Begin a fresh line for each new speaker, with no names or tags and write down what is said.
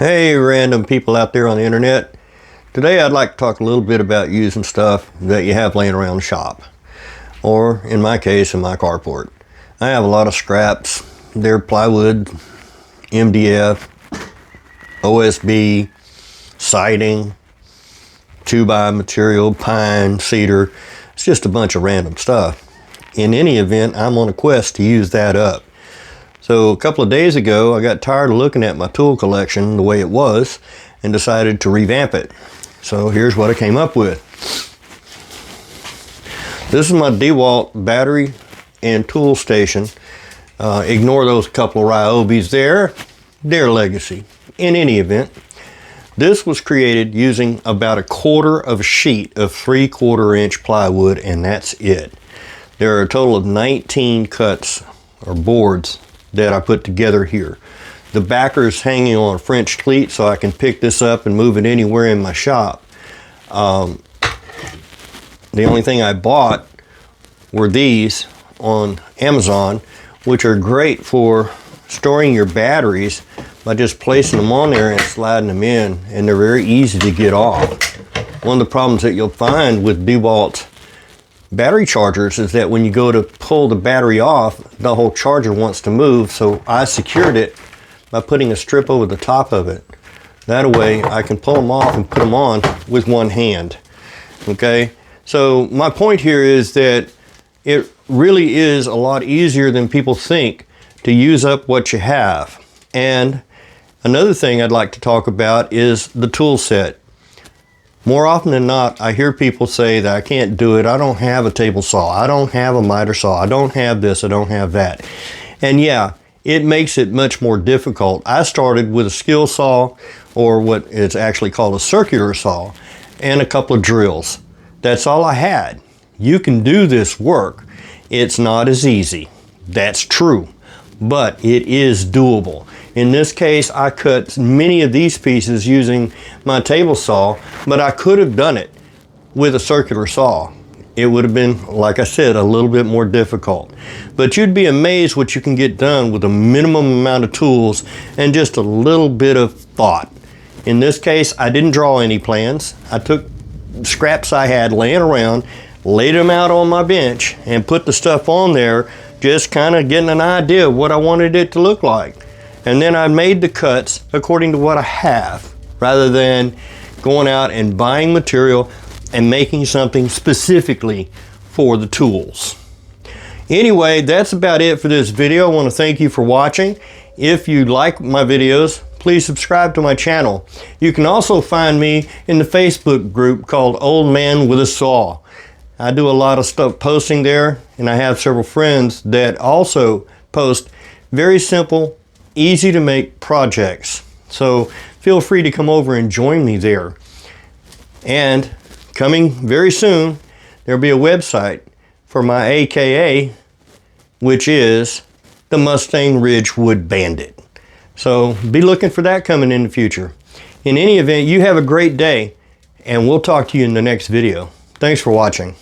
Hey random people out there on the internet. Today I'd like to talk a little bit about using stuff that you have laying around the shop. Or in my case, in my carport. I have a lot of scraps. They're plywood, MDF, OSB, siding, 2x material, pine, cedar. It's just a bunch of random stuff. In any event, I'm on a quest to use that up. So a couple of days ago, I got tired of looking at my tool collection the way it was and decided to revamp it. So here's what I came up with. This is my DeWalt battery and tool station. Ignore those couple of Ryobis there. They're legacy. In any event, this was created using about a quarter of a sheet of 3/4 inch plywood, and that's it. There are a total of 19 cuts or boards that I put together here. The backer is hanging on a French cleat so I can pick this up and move it anywhere in my shop. The only thing I bought were these on Amazon, which are great for storing your batteries by just placing them on there and sliding them in, and they're very easy to get off. One of the problems that you'll find with DeWalt battery chargers is that when you go to pull the battery off, the whole charger wants to move, so I secured it by putting a strip over the top of it. That way I can pull them off and put them on with one hand. Okay, so my point here is that it really is a lot easier than people think to use up what you have. And another thing I'd like to talk about is the tool set. More often than not, I hear people say that I can't do it. I don't have a table saw. I don't have a miter saw. I don't have this. I don't have that. And yeah, it makes it much more difficult. I started with a skill saw, or what is actually called a circular saw, and a couple of drills. That's all I had. You can do this work. It's not as easy. That's true, but it is doable. In this case, I cut many of these pieces using my table saw, but I could have done it with a circular saw. It would have been, like I said, a little bit more difficult. But you'd be amazed what you can get done with a minimum amount of tools and just a little bit of thought. In this case, I didn't draw any plans. I took scraps I had laying around, laid them out on my bench, and put the stuff on there, just kind of getting an idea of what I wanted it to look like. And then I made the cuts according to what I have, rather than going out and buying material and making something specifically for the tools. Anyway, that's about it for this video. I want to thank you for watching. If you like my videos, please subscribe to my channel. You can also find me in the Facebook group called Old Man with a Saw. I do a lot of stuff posting there, and I have several friends that also post very simple, easy to make projects. So feel free to come over and join me there. And coming very soon, there'll be a website for my AKA, which is the Mustang Ridge Wood Bandit. So be looking for that coming in the future. In any event, you have a great day, and we'll talk to you in the next video. Thanks for watching.